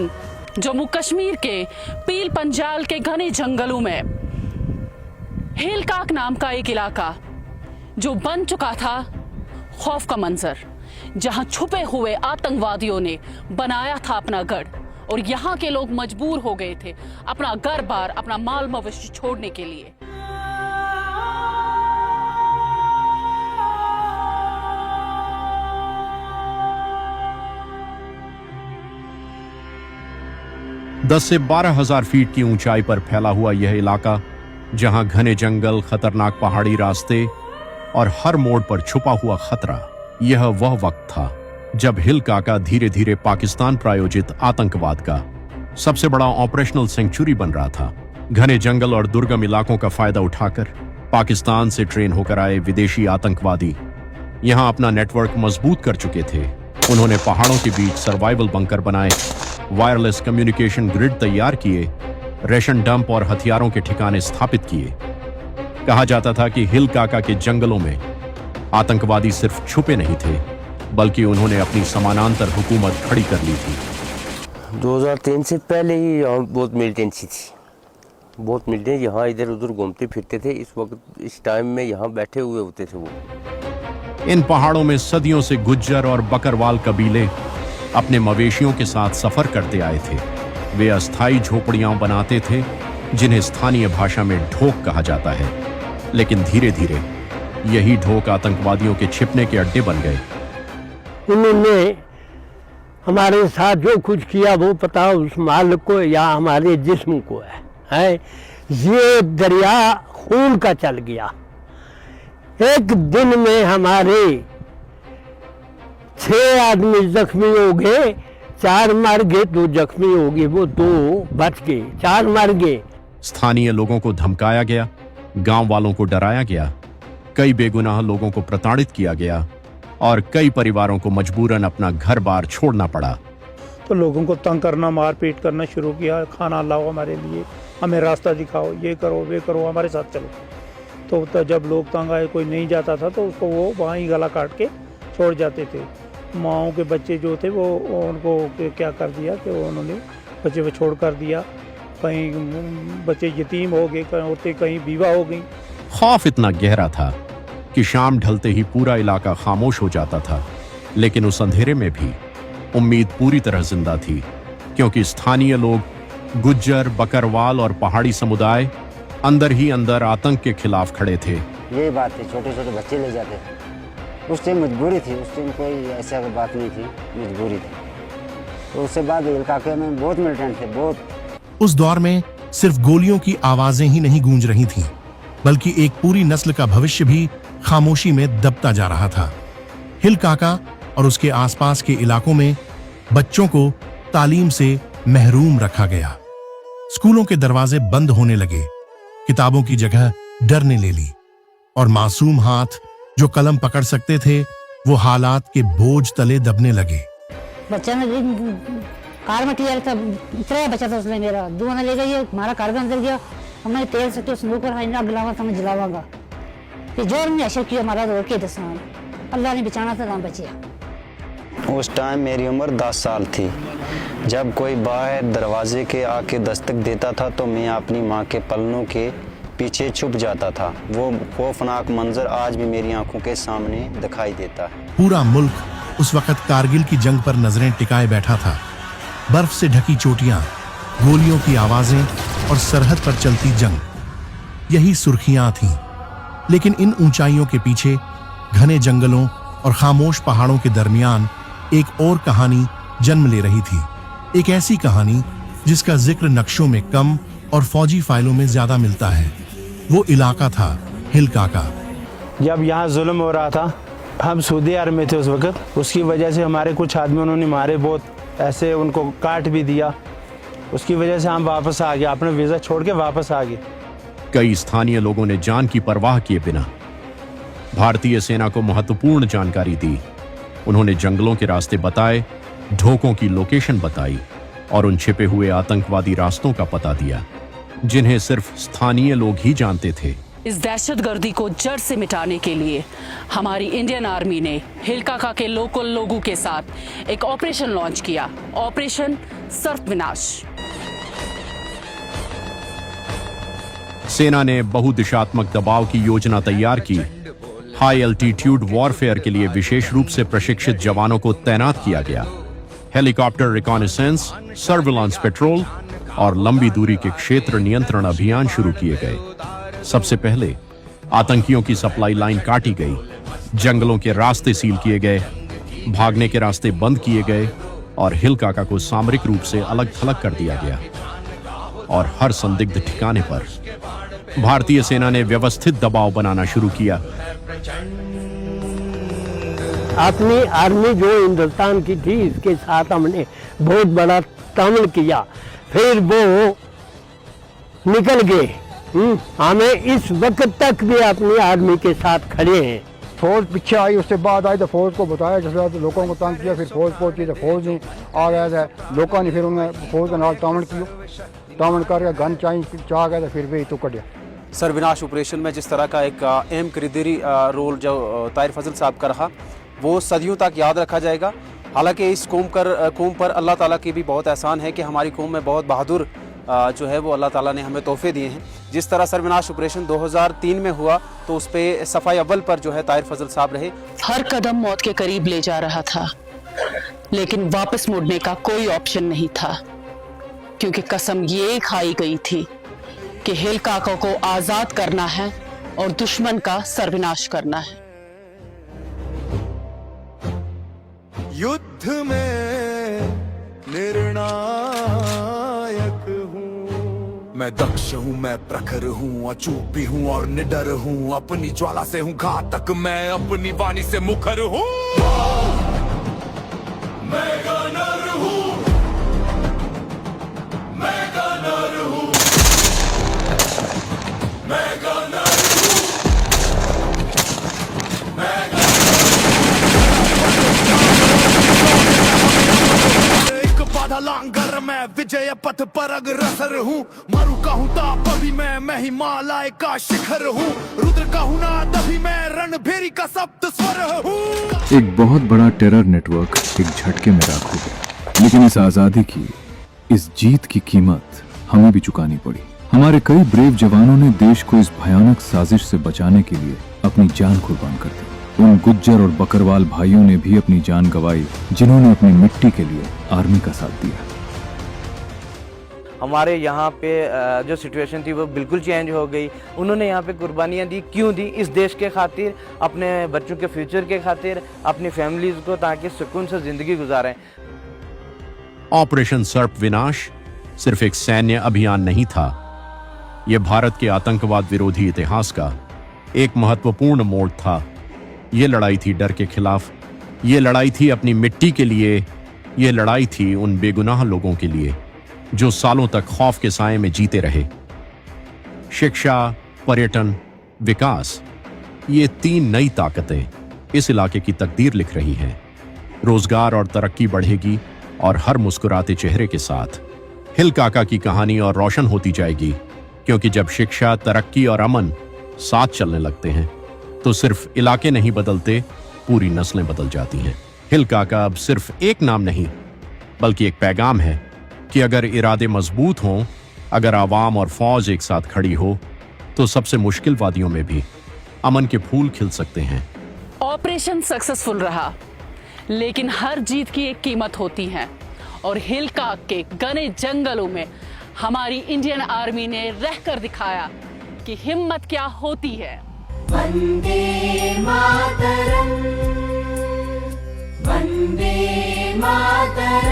दिन जम्मू कश्मीर के पील पंजाल के घने जंगलों में हिलकाक नाम का एक इलाका जो बन चुका था खौफ का मंजर, जहां छुपे हुए आतंकवादियों ने बनाया था अपना गढ़ और यहां के लोग मजबूर हो गए थे अपना घर बार, अपना माल मवेशी छोड़ने के लिए। दस से 12,000 फीट की ऊंचाई पर फैला हुआ यह इलाका, जहां घने जंगल, खतरनाक पहाड़ी रास्ते और हर मोड़ पर छुपा हुआ खतरा, यह वह वक्त था जब हिल काका धीरे धीरे पाकिस्तान प्रायोजित आतंकवाद का सबसे बड़ा ऑपरेशनल सेंचुरी बन रहा था। घने जंगल और दुर्गम इलाकों का फायदा उठाकर पाकिस्तान से ट्रेन होकर आए विदेशी आतंकवादी यहां अपना नेटवर्क मजबूत कर चुके थे। उन्होंने पहाड़ों के बीच सर्वाइवल बंकर बनाए, वायरलेस कम्युनिकेशन ग्रिड तैयार किए, रेशन डंप और हथियारों के ठिकाने स्थापित किए। कहा जाता था कि हिल काका के जंगलों में आतंकवादी सिर्फ छुपे नहीं थे, बल्कि उन्होंने अपनी समानांतर हुकूमत खड़ी कर ली थी। 2003 से पहले ही यहाँ बहुत मिलिटेंसी थी, बहुत मिलिटेंट यहाँ इधर उधर घूमते फिरते थे। इस वक्त इस टाइम में यहाँ बैठे हुए होते थे वो। इन पहाड़ों में सदियों से गुज्जर और बकरवाल कबीले अपने मवेशियों के साथ सफर करते आए थे। वे अस्थायी झोपड़ियां बनाते थे जिन्हें स्थानीय भाषा में ढोक कहा जाता है, लेकिन धीरे धीरे यही ढोक आतंकवादियों के छिपने के अड्डे बन गए। उन्होंने हमारे साथ जो कुछ किया वो पता उस मालिक को या हमारे जिस्म को है। ये दरिया खून का चल गया। एक दिन में हमारे 6 आदमी जख्मी हो गए, 4 मर गए, 2 जख्मी हो गए, वो 2 बच गए, 4 मर गए। स्थानीय लोगों को धमकाया गया, गांव वालों को डराया गया, कई बेगुनाह लोगों को प्रताड़ित किया गया और कई परिवारों को मजबूरन अपना घर बार छोड़ना पड़ा। तो लोगों को तंग करना, मारपीट करना शुरू किया। खाना लाओ हमारे लिए, हमें रास्ता दिखाओ, ये करो वे करो, हमारे साथ चलो। तो जब लोग तंग आए, कोई नहीं जाता था तो उसको वो वहाँ ही गला काट के छोड़ जाते थे। माओं के बच्चे जो थे वो उनको क्या कर दिया कि उन्होंने बच्चे को छोड़ कर दिया। कहीं बच्चे यतीम हो गए, कहीं औरतें कहीं बीवा हो गई। खौफ इतना गहरा था कि शाम ढलते ही पूरा इलाका खामोश हो जाता था, लेकिन उस अंधेरे में भी उम्मीद पूरी तरह जिंदा थी, क्योंकि स्थानीय लोग, गुज्जर, बकरवाल और पहाड़ी समुदाय अंदर ही अंदर आतंक के खिलाफ खड़े थे। यही बात है, छोटे छोटे बच्चे ले जाते थे। उस टाइम मजबूरी थी, उस टाइम कोई ऐसा बात नहीं थी, मजबूरी थी। तो उसके बाद इलाके में बहुत मिलिटेंट थे, बहुत। उस दौर में सिर्फ गोलियों की आवाजें ही नहीं गूंज रही थीं, बल्कि एक पूरी नस्ल का भविष्य भी खामोशी में दबता जा रहा था। हिल काका और उसके आसपास के इलाकों में बच्चों को तालीम से महरूम रखा गया। स्कूलों के दरवाजे बंद होने लगे, किताबों की जगह डर ने ले ली और मासूम हाथ जो कलम पकड़ सकते थे वो हालात के बोझ तले दबने लगे। बच्चा ने कार में किया था, इतना बचा था उसने मेरा, 2 ने ले गई, हमारा कार के अंदर गया। हमने तेल से तो स्नूकर गलावा था, मैं जलावागा कि जोर ने अशर किया, हमारा रोक के दसा, अल्लाह ने बचाना था, हम बचे। उस टाइम मेरी उम्र 10 साल थी। जब कोई बाहर दरवाजे के आके दस्तक देता था तो मैं अपनी माँ के पलनों के पीछे छुप जाता था। वो खौफनाक मंजर आज भी मेरी आंखों के सामने दिखाई देता है। पूरा मुल्क उस वक्त कारगिल की जंग पर नजरें टिकाए बैठा था। बर्फ से ढकी चोटियां, गोलियों की आवाजें और सरहद पर चलती जंग, यही सुर्खियां थीं। लेकिन इन ऊंचाइयों के पीछे, घने जंगलों और खामोश पहाड़ों के दरमियान एक और कहानी जन्म ले रही थी। एक ऐसी कहानी जिसका जिक्र नक्शों में कम और फौजी फाइलों में ज्यादा मिलता है। वो इलाका था हिल काका। जब यहाँ जुल्म हो रहा था, हम सऊदी अरब में थे उस वक्त, उसकी वजह से हमारे कुछ आदमी उन्होंने मारे, बहुत ऐसे उनको काट भी दिया। उसकी वजह से हम वापस आ गए, अपना वीज़ा छोड़ के वापस आ गए। कई स्थानीय लोगों ने जान की परवाह किए बिना भारतीय सेना को महत्वपूर्ण जानकारी दी। उन्होंने जंगलों के रास्ते बताए, ढोकों की लोकेशन बताई और उन छिपे हुए आतंकवादी रास्तों का पता दिया जिन्हें सिर्फ स्थानीय लोग ही जानते थे। इस दहशतगर्दी को जड़ से मिटाने के लिए हमारी इंडियन आर्मी ने हिल काका के लोकल लोगों के साथ एक ऑपरेशन लॉन्च किया, ऑपरेशन सर्प विनाश। सेना ने बहुदिशात्मक दबाव की योजना तैयार की। हाई एल्टीट्यूड वॉरफेयर के लिए विशेष रूप से प्रशिक्षित जवानों को तैनात किया गया। हेलीकॉप्टर रिकॉनेसेंस, सर्विलांस पेट्रोल और लंबी दूरी के क्षेत्र नियंत्रण अभियान शुरू किए गए। सबसे पहले आतंकियों की सप्लाई लाइन काटी गई, जंगलों के रास्ते सील किए गए, भागने के रास्ते बंद किए गए और हिल काका को सामरिक रूप से अलग थलग कर दिया गया। और हर संदिग्ध ठिकाने पर भारतीय सेना ने व्यवस्थित दबाव बनाना शुरू किया। अपनी आर्मी जो हिंदुस्तान की थी, इसके साथ हमने बहुत बड़ा तामल किया, फिर वो निकल गए। हमें इस वक्त तक भी अपनी आर्मी के साथ खड़े हैं। फौज पीछे आई, उसके बाद आई तो फौज को बताया, जिस लोगों को तंग किया, फिर फौज पहुंची तो फौज ने आ गया था, लोगों ने फिर उन्हें फौज के नाल तामन किया, तामन करके गन चाह गया तो फिर भी तो कटिया। सर्वनाश ऑपरेशन में जिस तरह का एक अहम किरदारी रोल जो ताहिर फजल साहब का रहा, वो सदियों तक याद रखा जाएगा। हालांकि इस कौम पर अल्लाह ताला की भी बहुत एहसान है कि हमारी कौम में बहुत बहादुर जो है वो अल्लाह ताला ने हमें तोहफे दिए हैं। जिस तरह सर्वनाश ऑपरेशन 2003 में हुआ तो उस पर सफाई अव्वल पर जो है ताहिर फजल साहब रहे। हर कदम मौत के करीब ले जा रहा था, लेकिन वापस मुड़ने का कोई ऑप्शन नहीं था, क्योंकि कसम ये खाई गई थी कि हिल काका को आजाद करना है और दुश्मन का सर्वनाश करना है। युद्ध में निर्णायक हूँ मैं, दक्ष हूँ मैं, प्रखर हूँ, अचूक भी हूँ और निडर हूँ। अपनी ज्वाला से हूँ घातक मैं, अपनी वाणी से मुखर हूँ। मैं गनर हूँ, मैं गनर हूँ, मैं गनर हूँ, मैं लांगर मैं, विजय पथ पर अग्रसर हूँ। मरु का हूँ ताप अभी मैं हिमालय का शिखर हूँ। रुद्र का हूँ नाद अभी मैं, रणभेरी का सप्त स्वर हूँ। एक बहुत बड़ा टेरर नेटवर्क एक झटके में राख हो गया, लेकिन इस आजादी की, इस जीत की कीमत हमें भी चुकानी पड़ी। हमारे कई ब्रेव जवानों ने देश को इस भयानक साजिश से बचाने के लिए अपनी जान कुर्बान कर दी। उन गुज्जर और बकरवाल भाइयों ने भी अपनी जान गंवाई, जिन्होंने अपनी मिट्टी के लिए आर्मी का साथ दिया। हमारे यहाँ पे जो सिचुएशन थी वो बिल्कुल चेंज हो गई। उन्होंने यहाँ पे कुर्बानियाँ दी, क्यों दी? इस देश के खातिर, अपने बच्चों के फ्यूचर के खातिर, अपनी फैमिलीज को, ताकि सुकून से जिंदगी गुजारें। ऑपरेशन सर्प विनाश सिर्फ एक सैन्य अभियान नहीं था, यह भारत के आतंकवाद विरोधी इतिहास का एक महत्वपूर्ण मोड़ था। ये लड़ाई थी डर के खिलाफ, ये लड़ाई थी अपनी मिट्टी के लिए, ये लड़ाई थी उन बेगुनाह लोगों के लिए जो सालों तक खौफ के साए में जीते रहे। शिक्षा, पर्यटन, विकास, ये 3 नई ताकतें इस इलाके की तकदीर लिख रही हैं। रोजगार और तरक्की बढ़ेगी और हर मुस्कुराते चेहरे के साथ हिल काका की कहानी और रोशन होती जाएगी, क्योंकि जब शिक्षा, तरक्की और अमन साथ चलने लगते हैं तो सिर्फ इलाके नहीं बदलते, पूरी नस्लें बदल जाती हैं। हिल काका अब सिर्फ एक नाम नहीं, बल्कि एक पैगाम है कि अगर इरादे मजबूत हों, अगर आवाम और फौज एक साथ खड़ी हो, तो सबसे मुश्किल वादियों में भी अमन के फूल खिल सकते हैं। ऑपरेशन सक्सेसफुल रहा, लेकिन हर जीत की एक कीमत होती है, और हिल काक के घने जंगलों में हमारी इंडियन आर्मी ने रहकर दिखाया कि हिम्मत क्या होती है। वंदे मातरम, वंदे मातरम।